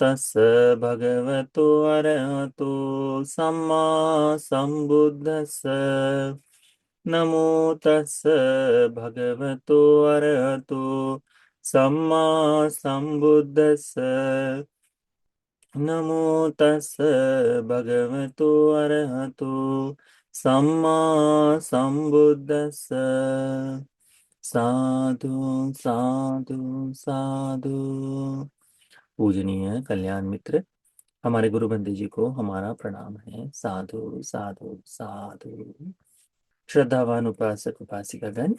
तस्स भगवतो अरहतो सम्मा संबुद्धस्स। नमो तस्स भगवतो अरहतो सम्मा संबुद्धस्स। नमो तस्स भगवतो अरहतो सम्मा संबुद्धस्स। साधु साधु साधु। पूजनीय कल्याण मित्र, हमारे गुरु बंदी जी को हमारा प्रणाम है। साधु साधु साधु। श्रद्धावान उपासक उपासिकागण,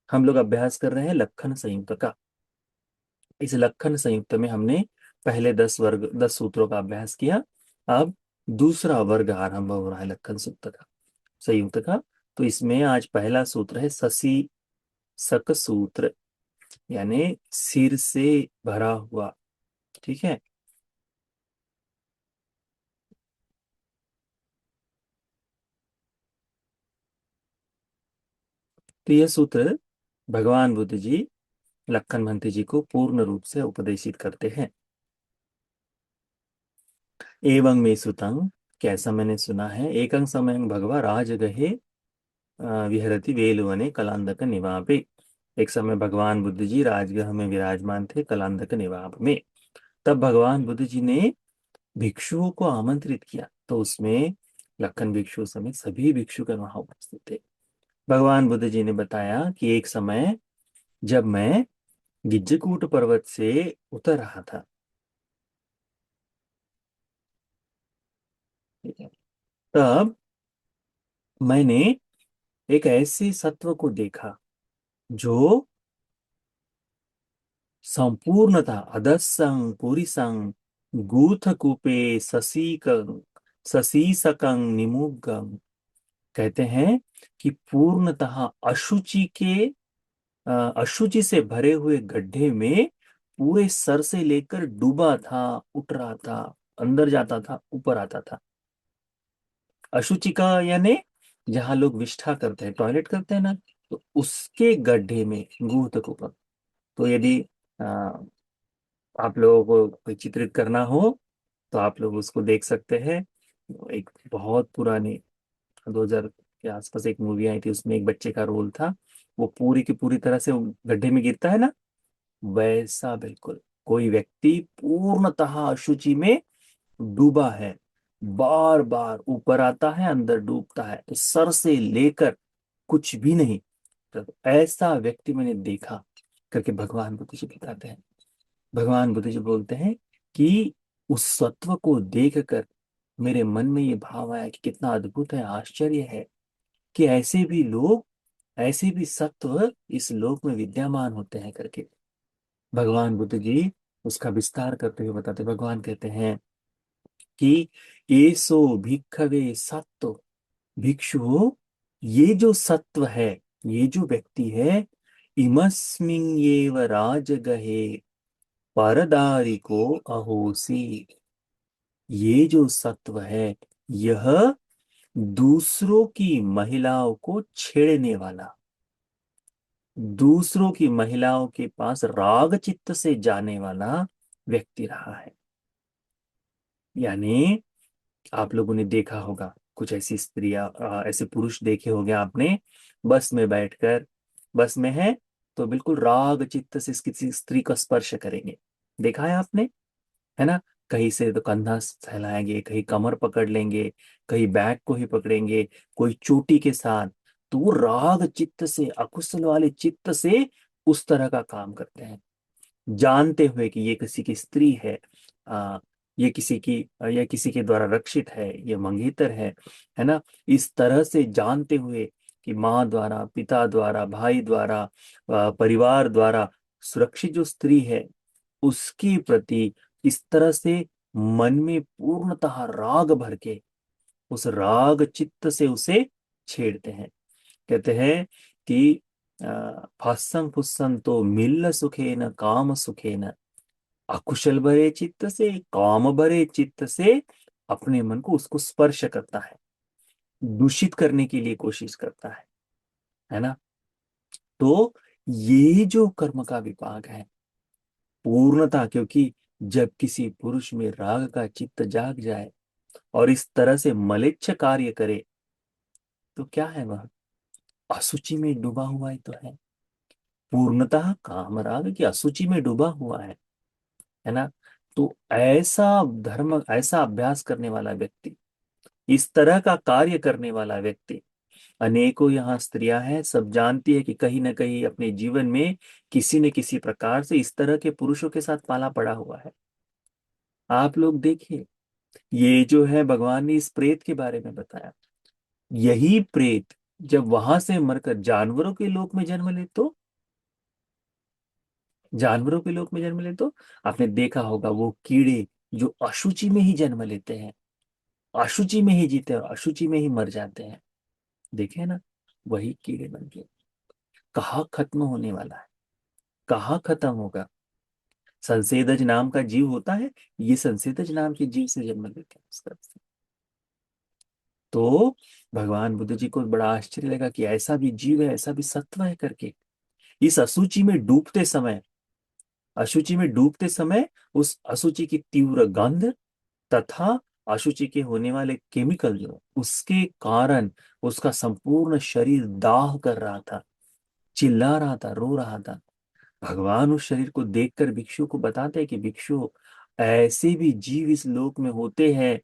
हम लोग अभ्यास कर रहे हैं लक्षण संयुक्त का। इस लक्षण संयुक्त में हमने पहले 10 सूत्रों का अभ्यास किया। अब दूसरा वर्ग आरंभ हो रहा है लक्षण सूत्र का, संयुक्त का। तो इसमें आज पहला सूत्र है ससी सक सूत्र, यानी सिर से भरा हुआ। ठीक है। तो यह सूत्र भगवान बुद्ध जी लक्खन महंती जी को पूर्ण रूप से उपदेशित करते हैं। एवं में सुतंग, कैसा मैंने सुना है, एकं समयं भगवा राजगहे विहरति वेलुवने कलांदक निवापे। एक समय भगवान बुद्ध जी राजगृह में विराजमान थे, कलांदक निवाप में। तब भगवान बुद्ध जी ने भिक्षुओं को आमंत्रित किया, तो उसमें लक्खन भिक्षु समेत सभी भिक्षुगण वहां उपस्थित थे। भगवान बुद्ध जी ने बताया कि एक समय जब मैं गिज्जकूट पर्वत से उतर रहा था, ठीक है, तब मैंने एक ऐसे सत्व को देखा जो संपूर्णता अदस्सं पुरीसं गूथ कूपे ससीसकं निमुग्गं। कहते हैं कि पूर्णतः अशुचि के अशुचि से भरे हुए गड्ढे में पूरे सर से लेकर डूबा था, उठ रहा था, अंदर जाता था, ऊपर आता था। अशुचि का यानी जहां लोग विष्ठा करते हैं, टॉयलेट करते हैं ना, तो उसके गड्ढे में गूहत कुप। तो यदि आ, आप लोगों को कोई चित्रित करना हो तो आप लोग उसको देख सकते हैं। एक बहुत पुरानी 2000 के आसपास एक मूवी आई थी, उसमें एक बच्चे का रोल था। वो पूरी की पूरी तरह से वो गड्ढे में गिरता है ना, वैसा बिल्कुल कोई व्यक्ति पूर्णतः अशुचि में डूबा है, बार बार ऊपर आता है, अंदर डूबता है, तो सर से लेकर कुछ भी नहीं। तो ऐसा व्यक्ति मैंने देखा करके भगवान बुद्ध जी बताते हैं। भगवान बुद्ध जी बोलते हैं कि उस सत्व को देखकर मेरे मन में ये भाव आया कि कितना अद्भुत है, आश्चर्य है कि ऐसे भी लोग, ऐसे भी सत्व इस लोक में विद्यमान होते हैं करके भगवान बुद्ध जी उसका विस्तार करते हुए बताते। भगवान कहते हैं कि एसो भिक्खवे सत्व, भिक्षु ये जो सत्व है, ये जो व्यक्ति है, इमस्मिन् एव राजगहे परदारिको अहोसी। ये जो सत्व है, यह दूसरों की महिलाओं को छेड़ने वाला, दूसरों की महिलाओं के पास राग चित्त से जाने वाला व्यक्ति रहा है। यानी आप लोगों ने देखा होगा कुछ ऐसी स्त्रियां, ऐसे पुरुष देखे होंगे आपने, बस में बैठकर, बस में है तो बिल्कुल राग चित्त से किसी स्त्री का स्पर्श करेंगे। देखा है आपने, है ना। कहीं से तो कंधा फैलाएंगे, कहीं कमर पकड़ लेंगे, कहीं बैक को ही पकड़ेंगे, कोई चोटी के साथ। तो वो राग चित्त से, अकुशल वाले चित्त से उस तरह का काम करते हैं, जानते हुए कि ये किसी की स्त्री है, आ, ये किसी की, या किसी के द्वारा रक्षित है, ये मंगेतर है ना। इस तरह से जानते हुए कि माँ द्वारा, पिता द्वारा, भाई द्वारा, परिवार द्वारा सुरक्षित जो स्त्री है, उसके प्रति इस तरह से मन में पूर्णतः राग भर के उस राग चित्त से उसे छेड़ते हैं। कहते हैं कि फास्सं फुस्सं तो मिल्ल सुखे न काम सुखे न। अकुशल भरे चित्त से, काम भरे चित्त से अपने मन को उसको स्पर्श करता है, दूषित करने के लिए कोशिश करता है ना। तो ये जो कर्म का विपाक है, पूर्णता, क्योंकि जब किसी पुरुष में राग का चित्त जाग जाए और इस तरह से मलेच्छ कार्य करे, तो क्या है वह? असुचि में डूबा हुआ ही तो है। पूर्णतः कामराग की असुचि में डूबा हुआ है ना। तो ऐसा धर्म, ऐसा अभ्यास करने वाला व्यक्ति, इस तरह का कार्य करने वाला व्यक्ति, अनेकों यहाँ स्त्रियां हैं, सब जानती है कि कहीं ना कहीं अपने जीवन में किसी न किसी प्रकार से इस तरह के पुरुषों के साथ पाला पड़ा हुआ है। आप लोग देखिए, ये जो है भगवान ने इस प्रेत के बारे में बताया। यही प्रेत जब वहां से मरकर जानवरों के लोक में जन्म ले तो, जानवरों के लोक में जन्म ले तो आपने देखा होगा वो कीड़े जो अशुचि में ही जन्म लेते हैं, अशुचि में ही जीते हैं और अशुचि में ही मर जाते हैं, देखे ना, वही कीड़े बन के कहाँ खत्म होने वाला है, कहाँ खत्म होगा। संसेदज नाम का जीव होता है, ये संसेदज नाम के जीव से जन्म लेते हैं उस तरफ से। तो भगवान बुद्ध जी को बड़ा आश्चर्य लगा कि ऐसा भी जीव है, ऐसा भी सत्व है करके। इस अशुचि में डूबते समय, अशुचि में डूबते समय उस अशुचि की तीव्र गंध तथा अशुचि के होने वाले केमिकल जो उसके कारण उसका संपूर्ण शरीर दाह कर रहा था, चिल्ला रहा था, रो रहा था। भगवान उस शरीर को देखकर भिक्षु को बताते हैं कि भिक्षु, ऐसे भी जीव इस लोक में होते हैं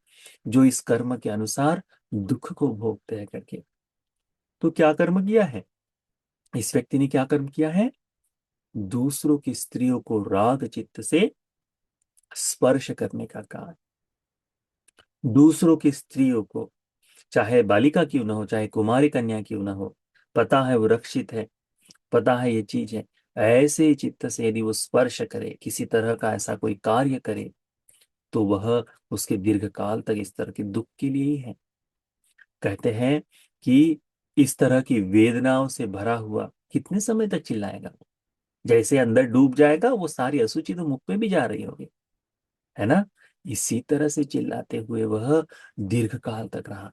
जो इस कर्म के अनुसार दुख को भोगते हैं करके। तो क्या कर्म किया है इस व्यक्ति ने? क्या कर्म किया है? दूसरों की स्त्रियों को राग चित्त से स्पर्श करने का काम। दूसरों की स्त्रियों को, चाहे बालिका क्यों ना हो, चाहे कुमारी कन्या क्यों ना हो, पता है वो रक्षित है, पता है ये चीज है, ऐसे चित्त से यदि वो स्पर्श करे, किसी तरह का ऐसा कोई कार्य करे, तो वह उसके दीर्घ काल तक इस तरह के दुख के लिए ही है। कहते हैं कि इस तरह की वेदनाओं से भरा हुआ कितने समय तक चिल्लाएगा? जैसे अंदर डूब जाएगा, वो सारी अशुचि तो मुख में भी जा रही होगी, है ना। इसी तरह से चिल्लाते हुए वह दीर्घ काल तक रहा।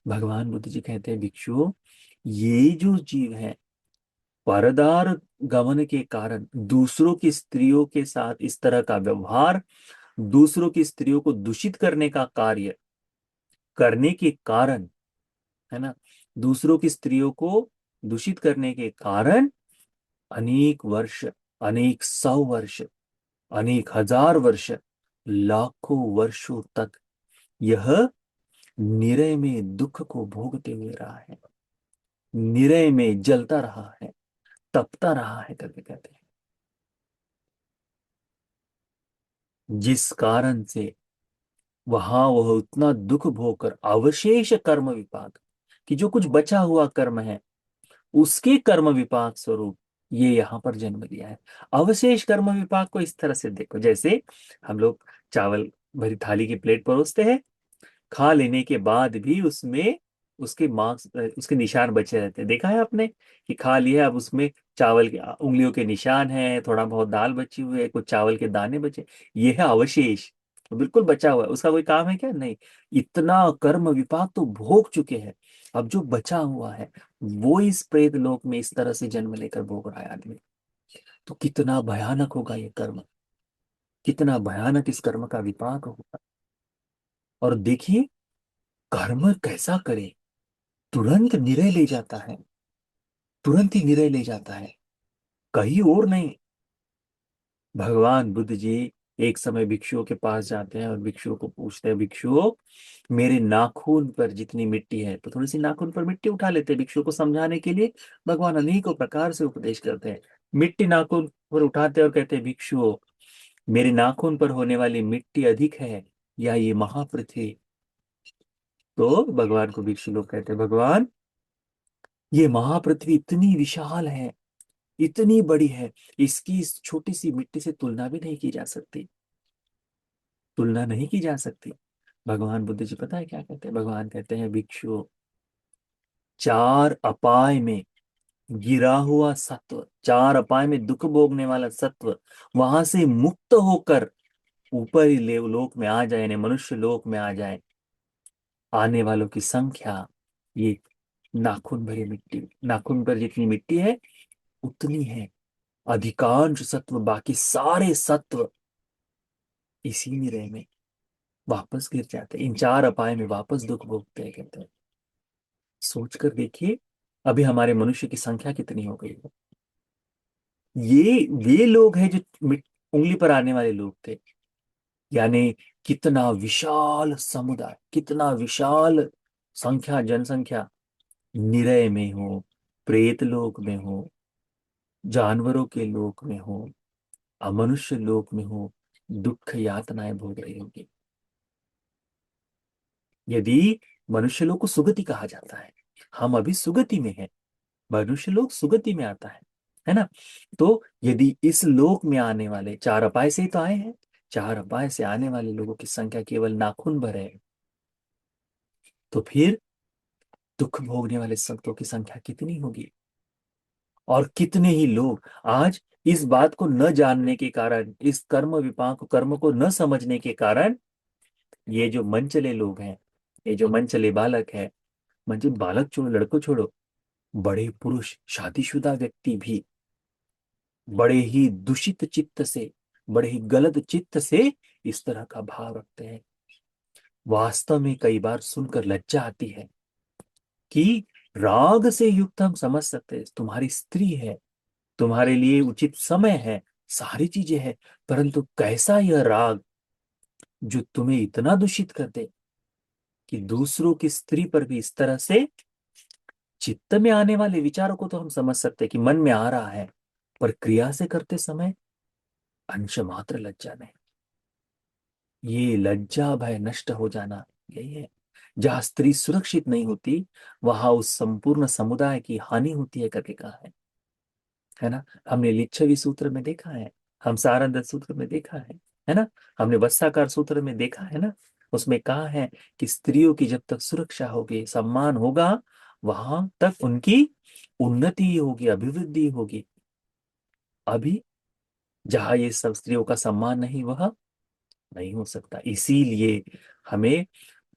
भगवान बुद्ध जी कहते हैं, भिक्षुओं, ये जो जीव है, परदार गमन के कारण दूसरों की स्त्रियों के साथ इस तरह का व्यवहार, दूसरों की स्त्रियों को दूषित करने का कार्य करने के कारण, है ना, दूसरों की स्त्रियों को दूषित करने के कारण अनेक वर्ष, अनेक सौ वर्ष, अनेक हजार वर्ष, लाखों वर्षों तक यह निरय में दुख को भोगते हुए रहा है, निरय में जलता रहा है, तपता रहा है करके कहते हैं। जिस कारण से वहां वह उतना दुख भोगकर अवशेष कर्म विपाक, कि जो कुछ बचा हुआ कर्म है उसके कर्म विपाक स्वरूप ये यहाँ पर जन्म लिया है। अवशेष कर्म विपाक को इस तरह से देखो, जैसे हम लोग चावल भरी थाली की प्लेट परोसते हैं, खा लेने के बाद भी उसमें उसके मार्क्स, उसके निशान बचे रहते हैं। देखा है आपने कि खा लिया, अब उसमें चावल के उंगलियों के निशान हैं, थोड़ा बहुत दाल बची हुई है, कुछ चावल के दाने बचे, ये है अवशेष। बिल्कुल बचा हुआ है, उसका कोई काम है क्या? नहीं। इतना कर्म विपाक तो भोग चुके हैं, अब जो बचा हुआ है वो इस प्रेत लोक में इस तरह से जन्म लेकर भोग रहा है आदमी। तो कितना भयानक होगा ये कर्म, कितना भयानक इस कर्म का विपाक होगा। और देखिए, कर्म कैसा करे, तुरंत निरय ले जाता है, तुरंत ही निरय ले जाता है, कहीं और नहीं। भगवान बुद्ध जी एक समय भिक्षुओं के पास जाते हैं और भिक्षुओं को पूछते हैं, भिक्षुओं, मेरे नाखून पर जितनी मिट्टी है, तो थोड़ी सी नाखून पर मिट्टी उठा लेते हैं भिक्षुओं को समझाने के लिए। भगवान अनेकों प्रकार से उपदेश करते हैं। मिट्टी नाखून पर उठाते हैं और कहते हैं, भिक्षुओं, मेरे नाखून पर होने वाली मिट्टी अधिक है या ये महापृथ्वी? तो भगवान को भिक्षु लोग कहते हैं, भगवान, ये महापृथ्वी इतनी विशाल है, इतनी बड़ी है, इसकी इस छोटी सी मिट्टी से तुलना भी नहीं की जा सकती, तुलना नहीं की जा सकती। भगवान बुद्ध जी पता है क्या कहते हैं? भगवान कहते हैं, भिक्षु, चार अपाय में गिरा हुआ सत्व, चार अपाय में दुख भोगने वाला सत्व वहां से मुक्त होकर ऊपरी लोक में आ जाए, यानी मनुष्य लोक में आ जाए, आने वालों की संख्या, ये नाखून भरी मिट्टी, नाखून पर जितनी मिट्टी है उतनी है। अधिकांश सत्व, बाकी सारे सत्व इसी निरय में वापस गिर जाते हैं, इन चार अपाय में वापस दुख भोगते हैं, कहते हैं। सोच कर देखिए, अभी हमारे मनुष्य की संख्या कितनी हो गई है। ये लोग हैं जो उंगली पर आने वाले लोग थे। यानी कितना विशाल समुदाय, कितना विशाल संख्या, जनसंख्या, निरय में हो, प्रेत लोक में हो, जानवरों के लोक में हो, अमनुष्य लोक में हो, दुख यातनाएं भोग रही होगी। यदि मनुष्य लोग को सुगति कहा जाता है, हम अभी सुगति में हैं, मनुष्य लोग सुगति में आता है ना। तो यदि इस लोक में आने वाले, चार अपाय से ही तो आए हैं, चार अपाय से आने वाले लोगों की संख्या केवल नाखून भर है, तो फिर दुख भोगने वाले संतों की संख्या कितनी होगी। और कितने ही लोग आज इस बात को न जानने के कारण, इस कर्म विपाक कर्म को न समझने के कारण, ये जो मन चले लोग हैं, ये जो मन चले बालक है, म्हणजे बालक छोड़ो, लड़कों छोड़ो, बड़े पुरुष शादीशुदा व्यक्ति भी बड़े ही दूषित चित्त से, बड़े ही गलत चित्त से इस तरह का भाव रखते हैं। वास्तव में कई बार सुनकर लज्जा आती है कि राग से युक्त हम समझ सकते हैं, तुम्हारी स्त्री है, तुम्हारे लिए उचित समय है, सारी चीजें हैं, परंतु कैसा यह राग जो तुम्हें इतना दूषित कर दे कि दूसरों की स्त्री पर भी इस तरह से। चित्त में आने वाले विचारों को तो हम समझ सकते हैं कि मन में आ रहा है, पर क्रिया से करते समय अंश मात्र लज्जा नहीं। ये लज्जा भय नष्ट हो जाना, यही है। जहां स्त्री सुरक्षित नहीं होती, वहां उस संपूर्ण समुदाय की हानि होती है करके कहा है ना। हमने लिच्छवी सूत्र में देखा है, हम सारंद सूत्र में देखा है ना, हमने वत्साकार सूत्र में देखा है ना। उसमें कहा है कि स्त्रियों की जब तक सुरक्षा होगी, सम्मान होगा, वहां तक उनकी उन्नति होगी, अभिवृद्धि होगी। अभी जहां ये सब स्त्रियों का सम्मान नहीं, वह नहीं हो सकता। इसीलिए हमें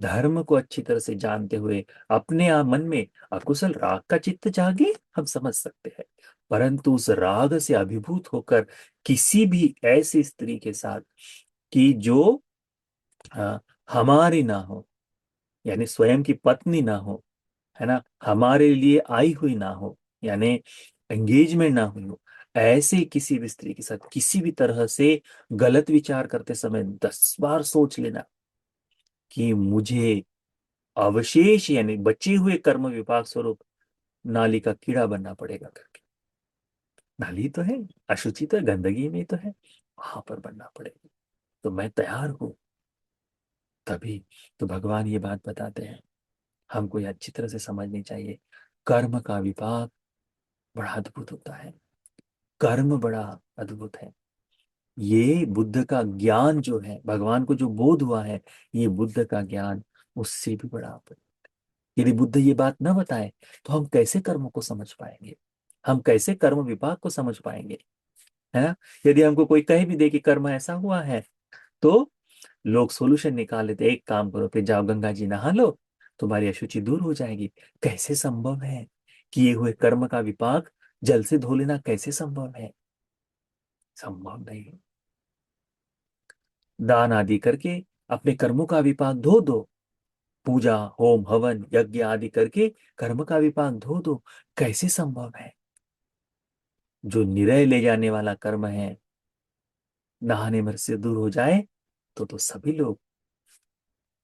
धर्म को अच्छी तरह से जानते हुए अपने आप मन में अकुशल राग का चित्त जागे, हम समझ सकते हैं, परंतु उस राग से अभिभूत होकर किसी भी ऐसी स्त्री के साथ कि जो अ, हमारी ना हो, यानी स्वयं की पत्नी ना हो, है ना, हमारे लिए आई हुई ना हो, यानी एंगेजमेंट ना हुई हो, ऐसे किसी भी स्त्री के साथ किसी भी तरह से गलत विचार करते समय 10 बार सोच लेना कि मुझे अवशेष यानी बचे हुए कर्म विपाक स्वरूप नाली का कीड़ा बनना पड़ेगा करके। नाली तो है, अशुचि तो है, गंदगी में तो है, वहां पर बनना पड़ेगा, तो मैं तैयार हूं। तभी तो भगवान ये बात बताते हैं, हमको ये अच्छी तरह से समझनी चाहिए। कर्म का विपाक बड़ा अद्भुत होता है, कर्म बड़ा अद्भुत है। ये बुद्ध का ज्ञान जो है, भगवान को जो बोध हुआ है, ये बुद्ध का ज्ञान उससे भी बड़ा। यदि बुद्ध ये बात न बताए तो हम कैसे कर्मों को समझ पाएंगे, हम कैसे कर्म विपाक को समझ पाएंगे, है ना। यदि हमको कोई कह भी दे कि कर्म ऐसा हुआ है, तो लोग सोल्यूशन निकाल लेते, एक काम करो, फिर जाओ गंगा जी नहा लो, तुम्हारी अशुचि दूर हो जाएगी। कैसे संभव है? किए हुए कर्म का विपाक जल से धो लेना कैसे संभव है? संभव नहीं। दान आदि करके अपने कर्मों का विपाक धो दो, पूजा होम हवन यज्ञ आदि करके कर्म का विपाक धो दो, कैसे संभव है? जो निरय ले जाने वाला कर्म है, नहाने में से दूर हो जाए तो सभी लोग,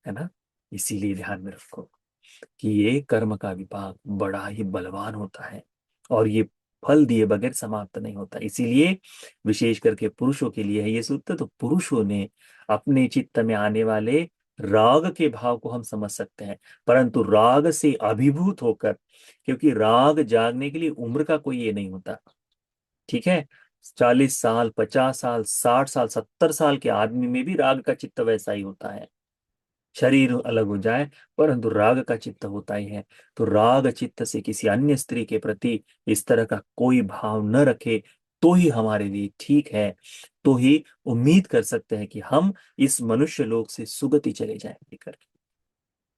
है ना। इसीलिए ध्यान में रखो कि ये कर्म का विपाक बड़ा ही बलवान होता है, और ये फल दिए बगैर समाप्त नहीं होता। इसीलिए विशेष करके पुरुषों के लिए है ये सूत्र। तो पुरुषों ने अपने चित्त में आने वाले राग के भाव को हम समझ सकते हैं, परंतु राग से अभिभूत होकर, क्योंकि राग जागने के लिए उम्र का कोई ये नहीं होता, ठीक है। 40 साल, 50 साल, 60 साल, 70 साल के आदमी में भी राग का चित्त वैसा ही होता है। शरीर अलग हो जाए, परंतु राग का चित्त होता ही है। तो राग चित्त से किसी अन्य स्त्री के प्रति इस तरह का कोई भाव न रखे, तो ही हमारे लिए ठीक है, तो ही उम्मीद कर सकते हैं कि हम इस मनुष्य लोक से सुगति चले जाएंगे करके।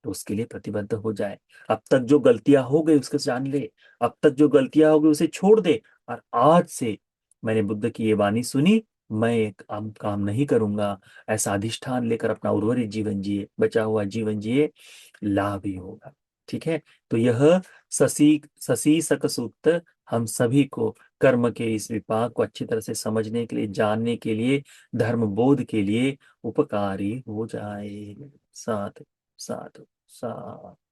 तो उसके लिए प्रतिबद्ध हो जाए। अब तक जो गलतियां हो गई उसको जान ले, अब तक जो गलतियां हो गई उसे छोड़ दे, और आज से मैंने बुद्ध की ये वाणी सुनी, मैं एक काम नहीं करूंगा, ऐसा अधिष्ठान लेकर अपना उर्वरित जीवन जिए, बचा हुआ जीवन जिए, लाभ ही होगा। ठीक है। तो यह शशि शशि शक सूक्त हम सभी को कर्म के इस विपाक को अच्छी तरह से समझने के लिए, जानने के लिए, धर्म बोध के लिए उपकारी हो जाए। साधु साधु साधु।